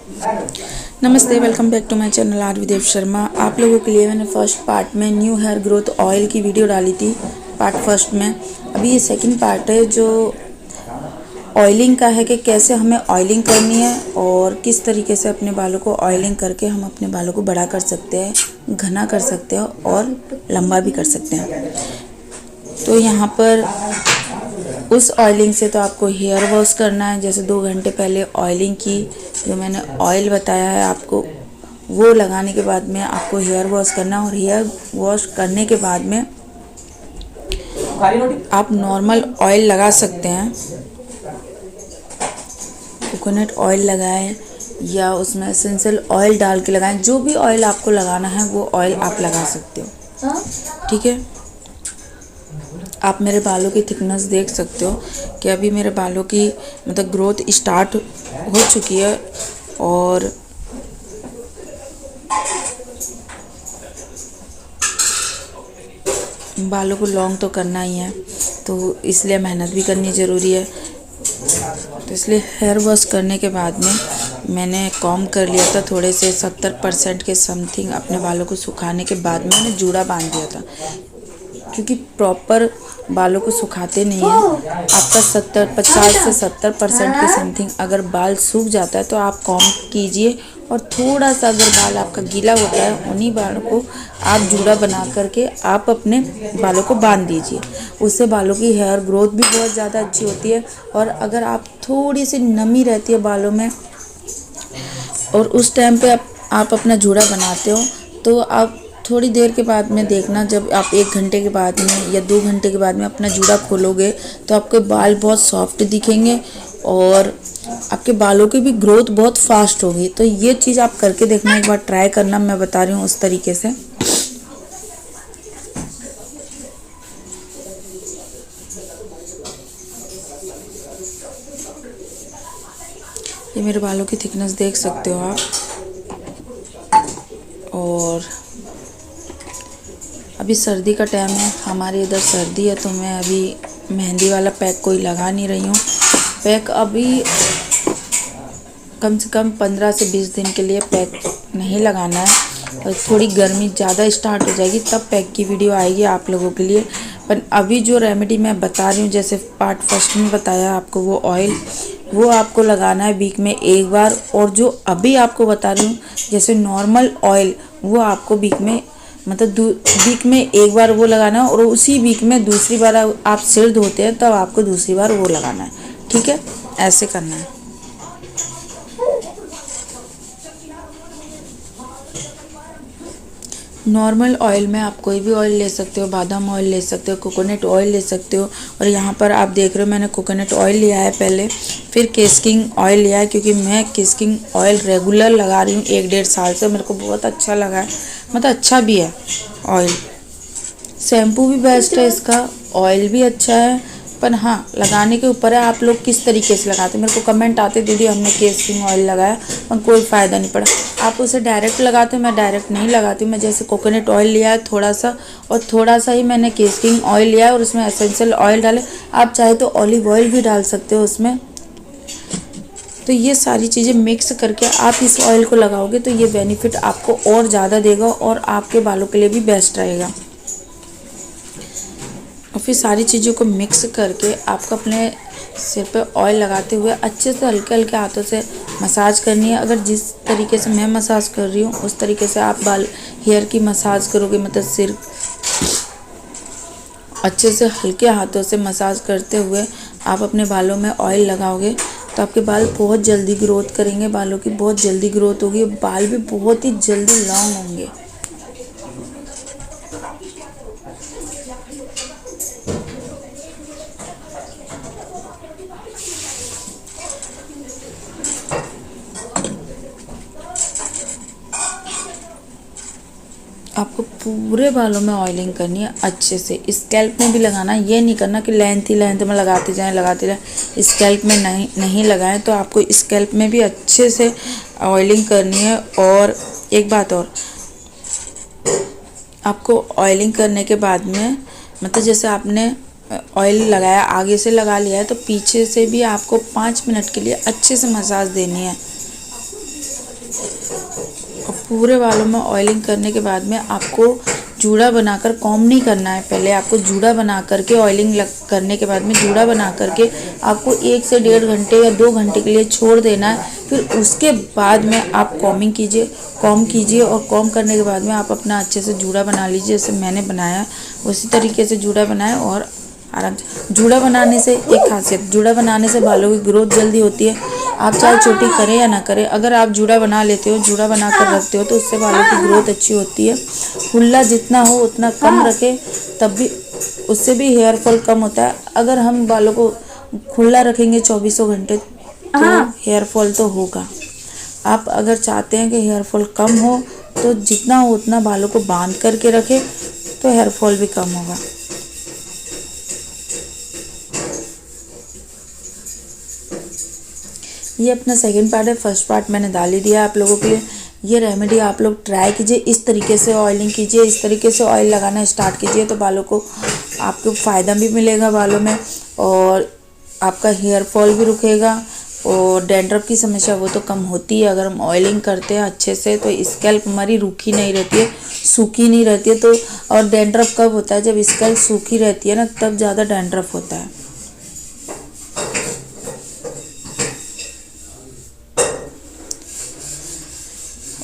नमस्ते, welcome back to my channel R Videv Sharma. आप लोगों के लिए मैंने फर्स्ट पार्ट में न्यू हेयर ग्रोथ ऑयल की वीडियो डाली थी, पार्ट फर्स्ट में। अभी ये सेकंड पार्ट है जो ऑयलिंग का है कि कैसे हमें ऑयलिंग करनी है और किस तरीके से अपने बालों को ऑयलिंग करके हम अपने बालों को बड़ा कर सकते हैं, घना कर सकते हैं और लंबा भी कर सकते हैं। तो यहाँ पर उस ऑयलिंग से तो आपको हेयर वॉश करना है। जैसे 2 घंटे पहले ऑयलिंग की, जो मैंने ऑयल बताया है आपको, वो लगाने के बाद में आपको हेयर वॉश करना। और हेयर वॉश करने के बाद में आप नॉर्मल ऑयल लगा सकते हैं, कोकोनट ऑयल लगाएं या उसमें एसेंशियल ऑयल डाल के लगाएं। जो भी ऑयल आपको लगाना है वो ऑयल आप लगा सकते हो, ठीक है। आप मेरे बालों की थिकनेस देख सकते हो कि अभी मेरे बालों की मतलब ग्रोथ स्टार्ट हो चुकी है और बालों को लॉन्ग तो करना ही है, तो इसलिए मेहनत भी करनी ज़रूरी है। तो इसलिए हेयर वॉश करने के बाद में मैंने कॉम कर लिया था, थोड़े से 70% के समथिंग अपने बालों को सुखाने के बाद में मैंने जूड़ा बांध दिया था, क्योंकि प्रॉपर बालों को सुखाते नहीं हैं। आपका 50 से 70% के समथिंग अगर बाल सूख जाता है तो आप कॉम कीजिए, और थोड़ा सा अगर बाल आपका गीला होता है उन्हीं बालों को आप जूड़ा बना करके आप अपने बालों को बांध दीजिए। उससे बालों की हेयर ग्रोथ भी बहुत ज़्यादा अच्छी होती है। और अगर आप थोड़ी सी नमी रहती है बालों में और उस टाइम पे आप अपना जूड़ा बनाते हो, तो आप थोड़ी देर के बाद में देखना, जब आप 1 घंटे के बाद में या 2 घंटे के बाद में अपना जूड़ा खोलोगे तो आपके बाल बहुत सॉफ्ट दिखेंगे और आपके बालों की भी ग्रोथ बहुत फास्ट होगी। तो ये चीज़ आप करके देखना, एक बार ट्राई करना, मैं बता रही हूँ उस तरीके से। ये मेरे बालों की थिकनेस देख सकते हो आप। और अभी सर्दी का टाइम है, हमारे इधर सर्दी है, तो मैं अभी मेहंदी वाला पैक कोई लगा नहीं रही हूँ। पैक अभी कम से कम 15 से 20 दिन के लिए पैक नहीं लगाना है, और थोड़ी गर्मी ज़्यादा स्टार्ट हो जाएगी तब पैक की वीडियो आएगी आप लोगों के लिए। पर अभी जो रेमेडी मैं बता रही हूँ, जैसे पार्ट फर्स्ट में बताया आपको, वो ऑयल वो आपको लगाना है वीक में 1 बार। और जो अभी आपको बता रही हूँ जैसे नॉर्मल ऑयल, वो आपको वीक में मतलब वीक में 1 बार वो लगाना है, और उसी वीक में दूसरी बार आप सिर धोते हैं तब आपको दूसरी बार वो लगाना है, ठीक है। ऐसे करना है। नॉर्मल ऑयल में आप कोई भी ऑयल ले सकते हो, बादाम ऑयल ले सकते हो, कोकोनट ऑयल ले सकते हो। और यहाँ पर आप देख रहे हो मैंने कोकोनट ऑयल लिया है पहले, फिर केस्किंग ऑयल लिया है, क्योंकि मैं केस्किंग ऑयल रेगुलर लगा रही हूँ 1-1.5 साल से। मेरे को बहुत अच्छा लगा है, मतलब अच्छा भी है ऑयल। शैम्पू भी बेस्ट है इसका, ऑयल भी अच्छा है। पर हाँ, लगाने के ऊपर है आप लोग किस तरीके से लगाते हैं। मेरे को कमेंट आते दीदी हमने केस्किंग ऑयल लगाया पर कोई फ़ायदा नहीं पड़ा। आप उसे डायरेक्ट लगाते हो, मैं डायरेक्ट नहीं लगाती हूँ। मैं जैसे कोकोनट ऑयल लिया है थोड़ा सा, और थोड़ा सा ही मैंने केस्किंग ऑयल लिया है और उसमें एसेंशियल ऑयल डाले। आप चाहे तो ऑलिव ऑयल भी डाल सकते हो उसमें। तो ये सारी चीज़ें मिक्स करके आप इस ऑयल को लगाओगे तो ये बेनिफिट आपको और ज़्यादा देगा और आपके बालों के लिए भी बेस्ट रहेगा। और फिर सारी चीज़ों को मिक्स करके आपको अपने सिर पे ऑयल लगाते हुए अच्छे से हल्के हल्के हाथों से मसाज करनी है। अगर जिस तरीके से मैं मसाज कर रही हूँ उस तरीके से आप हेयर की मसाज करोगे, मतलब सिर अच्छे से हल्के हाथों से मसाज करते हुए आप अपने बालों में ऑयल लगाओगे तो आपके बाल बहुत जल्दी ग्रोथ करेंगे, बालों की बहुत जल्दी ग्रोथ होगी, बाल भी बहुत ही जल्दी लॉन्ग होंगे। आपको पूरे बालों में ऑयलिंग करनी है अच्छे से। स्कैल्प में भी लगाना है, ये नहीं करना कि लेंथ में लगाते जाएं। स्कैल्प में नहीं लगाएं, तो आपको स्कैल्प में भी अच्छे से ऑयलिंग करनी है। और एक बात और, आपको ऑयलिंग करने के बाद में मतलब जैसे आपने ऑयल लगाया, आगे से लगा लिया है, तो पीछे से भी आपको 5 मिनट के लिए अच्छे से मसाज देनी है। और पूरे बालों में ऑयलिंग करने के बाद में आपको जूड़ा बनाकर कॉम्ब नहीं करना है। पहले आपको जूड़ा बना करके ऑयलिंग करने के बाद में जूड़ा बना करके आपको 1 से 1.5 घंटे या 2 घंटे के लिए छोड़ देना है। फिर उसके बाद में आप कॉम्ब कीजिए और कॉम्ब करने के बाद में आप अपना अच्छे से जूड़ा बना लीजिए। जैसे मैंने बनाया उसी तरीके से जूड़ा बनाए और आराम से। जूड़ा बनाने से एक खासियत, जूड़ा बनाने से बालों की ग्रोथ जल्दी होती है। आप चाहे छोटी करें या ना करें, अगर आप जूड़ा बना लेते हो, जूड़ा बना कर रखते हो तो उससे बालों की ग्रोथ अच्छी होती है। खुला जितना हो उतना कम रखें, तब भी उससे भी हेयर फॉल कम होता है। अगर हम बालों को खुला रखेंगे 24 घंटे तो हेयर फॉल तो होगा। आप अगर चाहते हैं कि हेयर फॉल कम हो तो जितना हो उतना बालों को बांध करके रखें तो हेयर फॉल भी कम होगा। ये अपना सेकंड पार्ट है। फर्स्ट पार्ट मैंने डाल ही दिया आप लोगों के लिए। ये रेमेडी आप लोग ट्राई कीजिए, इस तरीके से ऑयलिंग कीजिए, इस तरीके से ऑयल लगाना स्टार्ट कीजिए तो बालों को आपको फ़ायदा भी मिलेगा बालों में, और आपका हेयर फॉल भी रुकेगा। और डैंड्रफ की समस्या वो तो कम होती है अगर हम ऑयलिंग करते हैं अच्छे से, तो स्कैल्प हमारी रूखी नहीं रहती है, सूखी नहीं रहती है। तो और डैंड्रफ कब होता है? जब स्कैल्प सूखी रहती है ना, तब ज़्यादा डैंड्रफ होता है।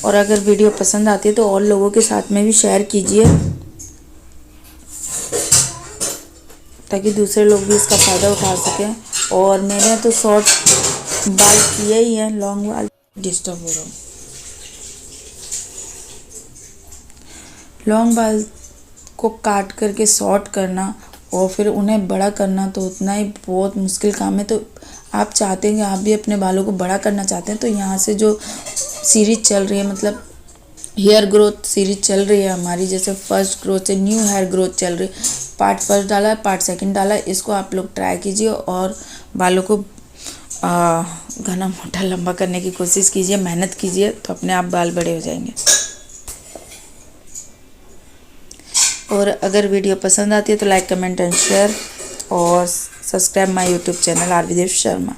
और अगर वीडियो पसंद आती है तो और लोगों के साथ में भी शेयर कीजिए ताकि दूसरे लोग भी इसका फ़ायदा उठा सकें। और मैंने तो शॉर्ट बाल किए ही हैं, लॉन्ग बाल डिस्टर्ब हो रहा हूँ। लॉन्ग बाल को काट करके शॉर्ट करना और फिर उन्हें बड़ा करना तो उतना ही बहुत मुश्किल काम है। तो आप चाहते हैं कि आप भी अपने बालों को बड़ा करना चाहते हैं तो यहाँ से जो सीरीज चल रही है, मतलब हेयर ग्रोथ सीरीज चल रही है हमारी, जैसे फर्स्ट ग्रोथ से न्यू हेयर ग्रोथ चल रही है, पार्ट फर्स्ट डाला है, पार्ट सेकंड डाला है, इसको आप लोग ट्राई कीजिए और बालों को घना मोटा लंबा करने की कोशिश कीजिए, मेहनत कीजिए तो अपने आप बाल बड़े हो जाएंगे। और अगर वीडियो पसंद आती है तो लाइक कमेंट एंड शेयर और subscribe my YouTube channel RV Dev Sharma.